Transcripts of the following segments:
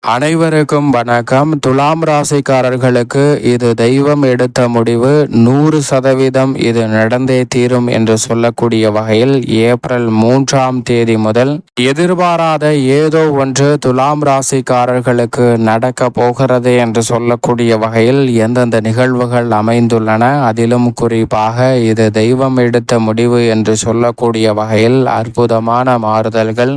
அனைவருக்கும் வணக்கம். துலாம் ராசிக்காரர்களுக்கு இது தெய்வம் எடுத்த முடிவு, 100% இது நடந்தே தீரும் என்று சொல்லக்கூடிய வகையில் ஏப்ரல் 3ஆம் தேதி முதல் எதிர்பாராத ஏதோ ஒன்று துலாம் ராசிக்காரர்களுக்கு நடக்க போகிறது என்று சொல்லக்கூடிய வகையில் எந்தெந்த நிகழ்வுகள் அமைந்துள்ளன, அதிலும் குறிப்பாக இது தெய்வம் எடுத்த முடிவு என்று சொல்லக்கூடிய வகையில் அற்புதமான மாறுதல்கள்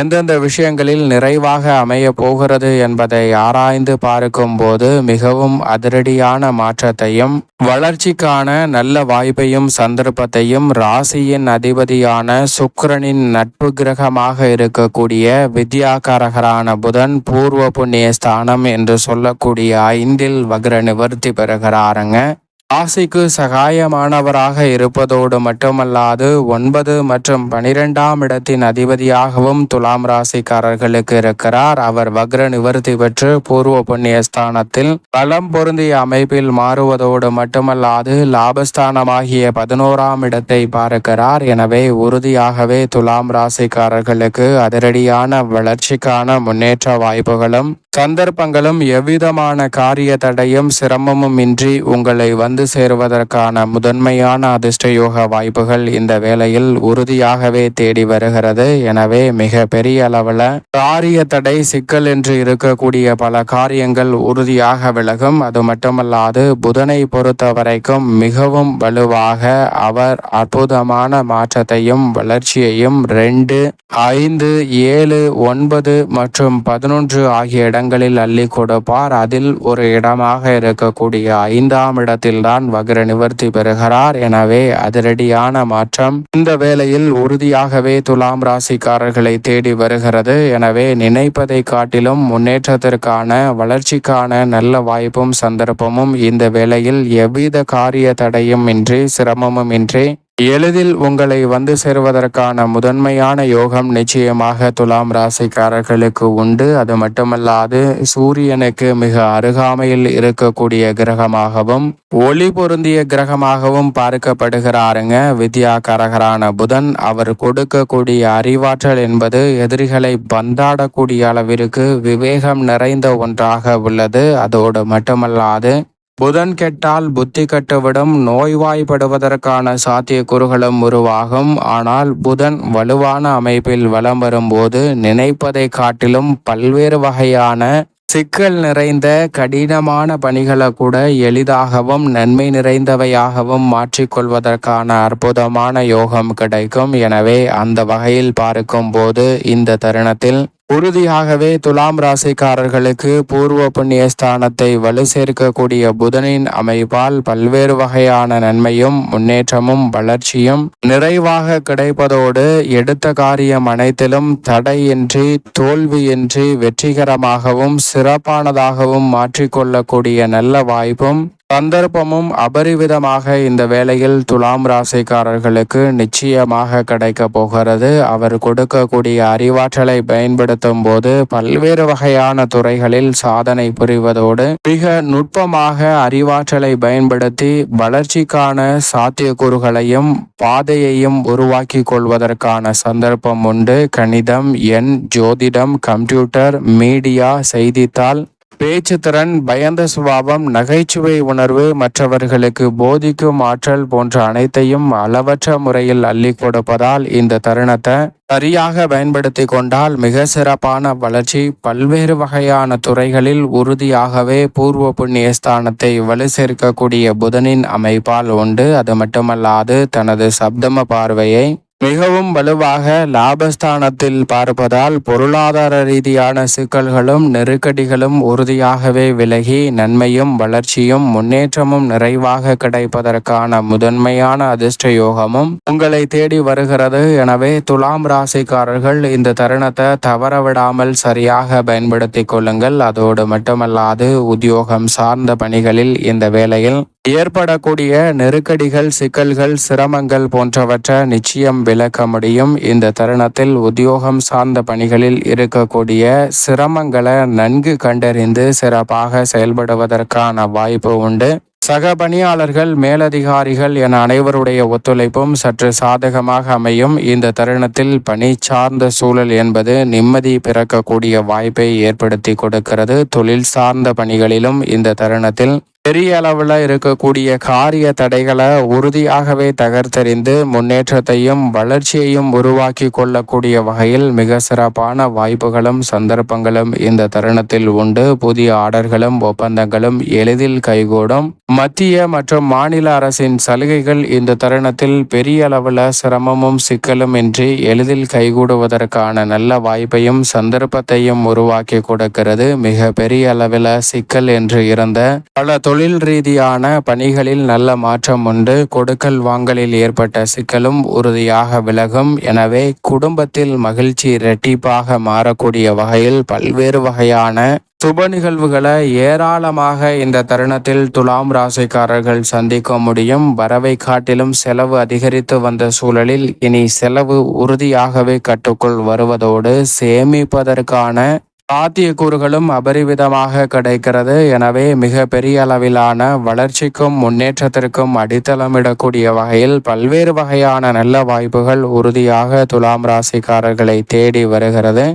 எந்தெந்த விஷயங்களில் நிறைவாக அமைய போகிறது என்பதை ஆராய்ந்து பார்க்கும் போது மிகவும் அதிரடியான மாற்றத்தையும் வளர்ச்சிக்கான நல்ல வாய்ப்பையும் சந்தர்ப்பத்தையும் ராசியின் அதிபதியான சுக்கிரனின் நட்பு கிரகமாக இருக்கக்கூடிய வித்யாகாரகரான புதன் பூர்வ புண்ணிய ஸ்தானம் என்று சொல்லக்கூடிய 5இல் வக்ர நிவர்த்தி பெறுகிறாருங்க. ராசிக்கு சகாயமானவராக இருப்பதோடு மட்டுமல்லாது 9 மற்றும் 12ஆம் இடத்தின் அதிபதியாகவும் துலாம் ராசிக்காரர்களுக்கு இருக்கிறார். அவர் வக்ர நிவர்த்தி பெற்று பூர்வ புண்ணிய ஸ்தானத்தில் பலம் பொருந்திய அமைப்பில் மாறுவதோடு மட்டுமல்லாது லாபஸ்தானமாகிய 11ஆம் இடத்தை பார்க்கிறார். எனவே உறுதியாகவே துலாம் ராசிக்காரர்களுக்கு அதிரடியான வளர்ச்சிக்கான முன்னேற்ற வாய்ப்புகளும் சந்தர்ப்பங்களும் எவ்விதமான காரிய தடையும் சிரமமும் இன்றி உங்களை வந்து சேருவதற்கான முதன்மையான அதிர்ஷ்ட யோக வாய்ப்புகள் இந்த வேளையில் உறுதியாகவே தேடி வருகிறது. எனவே மிக பெரிய அளவில் காரிய தடை சிக்கல் என்று இருக்கக்கூடிய பல காரியங்கள் உறுதியாக விலகும். அது மட்டுமல்லாது புதனை பொறுத்த வரைக்கும் மிகவும் வலுவாக அவர் அற்புதமான மாற்றத்தையும் வளர்ச்சியையும் 2, 5, 7, 9 மற்றும் 11 ஆகிய இடங்களில் அள்ளி கொடுப்பார். அதில் ஒரு இடமாக இருக்கக்கூடிய 5ஆம் இடத்தில்தான் வக்ர நிவர்த்தி பெறுகிறார். எனவே அதிரடியான மாற்றம் இந்த வேளையில் உறுதியாகவே துலாம் ராசிக்காரர்களை தேடி வருகிறது. எனவே நினைப்பதை காட்டிலும் முன்னேற்றத்திற்கான வளர்ச்சிக்கான நல்ல வாய்ப்பும் சந்தர்ப்பமும் இந்த வேளையில் எவ்வித காரிய தடையும் இன்றி சிரமமும் இன்றி எளிதில் உங்களை வந்து சேருவதற்கான முதன்மையான யோகம் நிச்சயமாக துலாம் ராசிக்காரர்களுக்கு உண்டு. அது மட்டுமல்லாது சூரியனுக்கு மிக அருகாமையில் இருக்கக்கூடிய கிரகமாகவும் ஒளி பொருந்திய கிரகமாகவும் பார்க்கப்படுகிறாருங்க வித்யாகாரகரான புதன். அவர் கொடுக்கக்கூடிய அறிவாற்றல் என்பது எதிரிகளை பந்தாடக்கூடிய அளவிற்கு விவேகம் நிறைந்த ஒன்றாக உள்ளது. அதோடு மட்டுமல்லாது புதன் கெட்டால் புத்தி கட்டுவிடும், நோய்வாய்ப்படுவதற்கான சாத்தியக்கூறுகளும் உருவாகும். ஆனால் புதன் வலுவான அமைப்பில் வலம் வரும்போது நினைப்பதை காட்டிலும் பல்வேறு வகையான சிக்கல் நிறைந்த கடினமான பணிகளை கூட எளிதாகவும் நன்மை நிறைந்தவையாகவும் மாற்றிக்கொள்வதற்கான அற்புதமான யோகம் கிடைக்கும். எனவே அந்த வகையில் பார்க்கும் போது இந்த தருணத்தில் உறுதியாகவே துலாம் ராசிக்காரர்களுக்கு பூர்வ புண்ணிய ஸ்தானத்தை வலு சேர்க்கக்கூடிய புதனின் அமைப்பால் பல்வேறு வகையான நன்மையும் முன்னேற்றமும் வளர்ச்சியும் நிறைவாக கிடைப்பதோடு எடுத்த காரியம் அனைத்திலும் தடையின்றி தோல்வியின்றி வெற்றிகரமாகவும் சிறப்பானதாகவும் மாற்றிக்கொள்ளக்கூடிய நல்ல வாய்ப்பும் சந்தர்ப்பமும் அபரிவிதமாக இந்த வேளையில் துலாம் ராசிக்காரர்களுக்கு நிச்சயமாக கிடைக்க போகிறது. அவர் கொடுக்கக்கூடிய அறிவாற்றலை பயன்படுத்தும் போது பல்வேறு வகையான துறைகளில் சாதனை புரிவதோடு மிக நுட்பமாக அறிவாற்றலை பயன்படுத்தி வளர்ச்சிக்கான சாத்தியக்கூறுகளையும் பாதையையும் உருவாக்கி கொள்வதற்கான சந்தர்ப்பம் உண்டு. கணிதம், எண், ஜோதிடம், கம்ப்யூட்டர், மீடியா, செய்தித்தாள், பேச்சுத்திறன், பயந்த சுபாவம், நகைச்சுவை உணர்வு, மற்றவர்களுக்கு போதிக்கும் ஆற்றல் போன்ற அனைத்தையும் அளவற்ற முறையில் அள்ளி கொடுப்பதால் இந்த தருணத்தை சரியாக பயன்படுத்தி கொண்டால் மிக சிறப்பான வளர்ச்சி பல்வேறு வகையான துறைகளில் உறுதியாகவே பூர்வ புண்ணிய ஸ்தானத்தை வலு சேர்க்கக்கூடிய புதனின் அமைப்பால் உண்டு. அது மட்டுமல்லாது தனது சப்தம பார்வையை மிகவும் வலுவாக லாபஸ்தானத்தில் பார்ப்பதால் பொருளாதார ரீதியான சிக்கல்களும் நெருக்கடிகளும் உறுதியாகவே விலகி நன்மையும் வளர்ச்சியும் முன்னேற்றமும் நிறைவாக கிடைப்பதற்கான முதன்மையான அதிர்ஷ்ட யோகமும் உங்களை தேடி வருகிறது. எனவே துலாம் ராசிக்காரர்கள் இந்த தருணத்தை தவறவிடாமல் சரியாக பயன்படுத்தி கொள்ளுங்கள். அதோடு மட்டுமல்லாது உத்தியோகம் சார்ந்த பணிகளில் இந்த வேளையில் ஏற்படக்கூடிய நெருக்கடிகள், சிக்கல்கள், சிரமங்கள் போன்றவற்றை நிச்சயம் விளக்க முடியும். இந்த தருணத்தில் உத்தியோகம் சார்ந்த பணிகளில் இருக்கக்கூடிய சிரமங்களை நன்கு கண்டறிந்து சிறப்பாக செயல்படுவதற்கான வாய்ப்பு உண்டு. சக பணியாளர்கள், மேலதிகாரிகள் என அனைவருடைய ஒத்துழைப்பும் சற்று சாதகமாக அமையும். இந்த தருணத்தில் பணி சார்ந்த சூழல் என்பது நிம்மதி பிறக்கக்கூடிய வாய்ப்பை ஏற்படுத்தி கொடுக்கிறது. தொழில் சார்ந்த பணிகளிலும் இந்த தருணத்தில் பெரிய அளவில் இருக்கக்கூடிய காரிய தடைகளை உறுதியாகவே தகர்த்தெறிந்து முன்னேற்றத்தையும் வளர்ச்சியையும் உருவாக்கி கொள்ளக்கூடிய வகையில் மிக சிறப்பான வாய்ப்புகளும் சந்தர்ப்பங்களும் இந்த தருணத்தில் உண்டு. புதிய ஆர்டர்களும் ஒப்பந்தங்களும் எளிதில் கைகூடும். மத்திய மற்றும் மாநில அரசின் சலுகைகள் இந்த தருணத்தில் பெரிய அளவில் சிரமமும் சிக்கலும் இன்றி எளிதில் கைகூடுவதற்கான நல்ல வாய்ப்பையும் சந்தர்ப்பத்தையும் உருவாக்கி கொடுக்கிறது. மிக பெரிய அளவில் சிக்கல் என்று இருந்த பல தொழில் ரீதியான பணிகளில் நல்ல மாற்றம் உண்டு. கொடுக்கல் வாங்கலில் ஏற்பட்ட சிக்கலும் உறுதியாக விலகும். எனவே குடும்பத்தில் மகிழ்ச்சி இரட்டிப்பாக மாறக்கூடிய வகையில் பல்வேறு வகையான சுப நிகழ்வுகளை ஏராளமாக இந்த தருணத்தில் துலாம் ராசிக்காரர்கள் சந்திக்க முடியும். வரவை காட்டிலும் செலவு அதிகரித்து வந்த சூழலில் இனி செலவு உறுதியாகவே கட்டுக்குள் வருவதோடு சேமிப்பதற்கான சாத்தியக்கூறுகளும் அபரிவிதமாக கிடைக்கிறது. எனவே மிக பெரிய அளவிலான வளர்ச்சிக்கும் முன்னேற்றத்திற்கும் அடித்தளமிடக்கூடிய வகையில் பல்வேறு வகையான நல்ல வாய்ப்புகள் உறுதியாக துலாம் ராசிக்காரர்களை தேடி வருகிறது.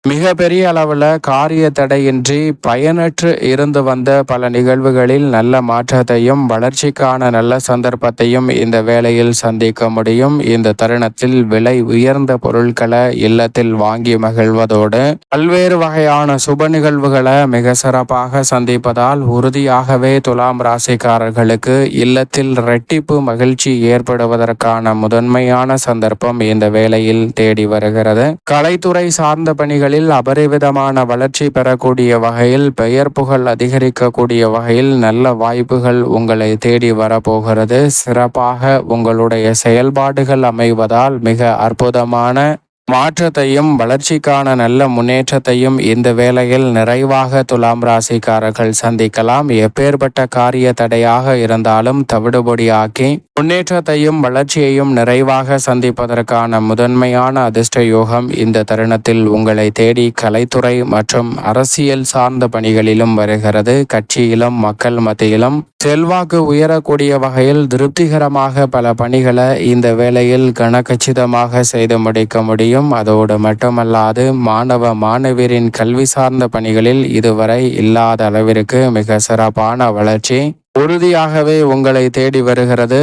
மிக பெரிய அளவில் காரிய தடையின்றி பயனற்று இருந்து வந்த பல நிகழ்வுகளில் நல்ல மாற்றத்தையும் வளர்ச்சிக்கான நல்ல சந்தர்ப்பத்தையும் இந்த வேளையில் சந்திக்க முடியும். இந்த தருணத்தில் விலை உயர்ந்த பொருட்களை இல்லத்தில் வாங்கி மகிழ்வதோடு பல்வேறு வகையான சுப நிகழ்வுகளை மிக சிறப்பாக சந்திப்பதால் உறுதியாகவே துலாம் ராசிக்காரர்களுக்கு இல்லத்தில் இரட்டிப்பு மகிழ்ச்சி ஏற்படுவதற்கான முதன்மையான சந்தர்ப்பம் இந்த வேளையில் தேடி வருகிறது. கலைத்துறை சார்ந்த பணிகள் அபரிவிதமான வளர்ச்சி பெறக்கூடிய வகையில் பெயர் புகழ் அதிகரிக்கக்கூடிய வகையில் நல்ல வாய்ப்புகள் உங்களை தேடி வரப்போகிறது. சிறப்பாக உங்களுடைய செயல்பாடுகள் அமைவதால் மிக அற்புதமான மாற்றத்தையும் வளர்ச்சிக்கான நல்ல முன்னேற்றத்தையும் இந்த வேளையில் நிறைவாக துலாம் ராசிக்காரர்கள் சந்திக்கலாம். எப்பேற்பட்ட காரிய தடையாக இருந்தாலும் தவிடுபொடியாக்கி முன்னேற்றத்தையும் வளர்ச்சியையும் நிறைவாக சந்திப்பதற்கான முதன்மையான அதிர்ஷ்ட யோகம் இந்த தருணத்தில் உங்களை தேடி கலைத்துறை மற்றும் அரசியல் சார்ந்த பணிகளிலும் வருகிறது. கட்சியிலும் மக்கள் மத்தியிலும் செல்வாக்கு உயரக்கூடிய வகையில் திருப்திகரமாக பல பணிகளை இந்த வேளையில் கனகச்சிதமாக செய்து முடிக்க முடியும். அதோடு மட்டுமல்லாது மாணவியரின் கல்வி சார்ந்த பணிகளில் இதுவரை இல்லாத அளவிற்கு மிக சிறப்பான வளர்ச்சி உறுதியாகவே உங்களை தேடி வருகிறது.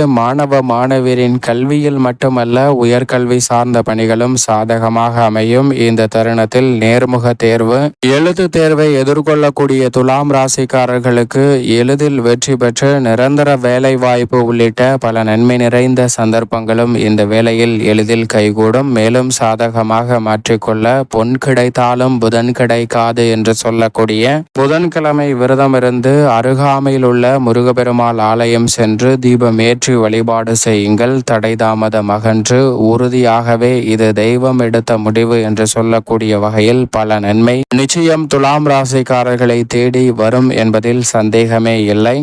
மாணவியரின் கல்வியில் மட்டுமல்ல உயர்கல்வி சார்ந்த பணிகளும் சாதகமாக அமையும். இந்த தருணத்தில் நேர்முக தேர்வு, எழுத்து தேர்வை எதிர்கொள்ளக்கூடிய துலாம் ராசிக்காரர்களுக்கு எளிதில் வெற்றி பெற்று நிரந்தர வேலை வாய்ப்பு உள்ளிட்ட பல நன்மை நிறைந்த சந்தர்ப்பங்களும் இந்த வேளையில் எளிதில் கைகூடும். மேலும் சாதகமாக மாற்றிக்கொள்ள பொன் கிடைத்தாலும் புதன் கிடைக்காது என்று சொல்லக்கூடிய புதன்கிழமை விரதமிருந்து அருகாமையில் உள்ள முருகப்பெருமாள் ஆலயம் சென்று தீபம் ஏற்றி வழிபாடு செய்யுங்கள். தடை தாமதம் அகன்று உறுதியாகவே இது தெய்வம் எடுத்த முடிவு என்று சொல்லக்கூடிய வகையில் பல நன்மை நிச்சயம் துலாம் ராசிக்காரர்களை தேடி வரும் என்பதில் சந்தேகமே இல்லை.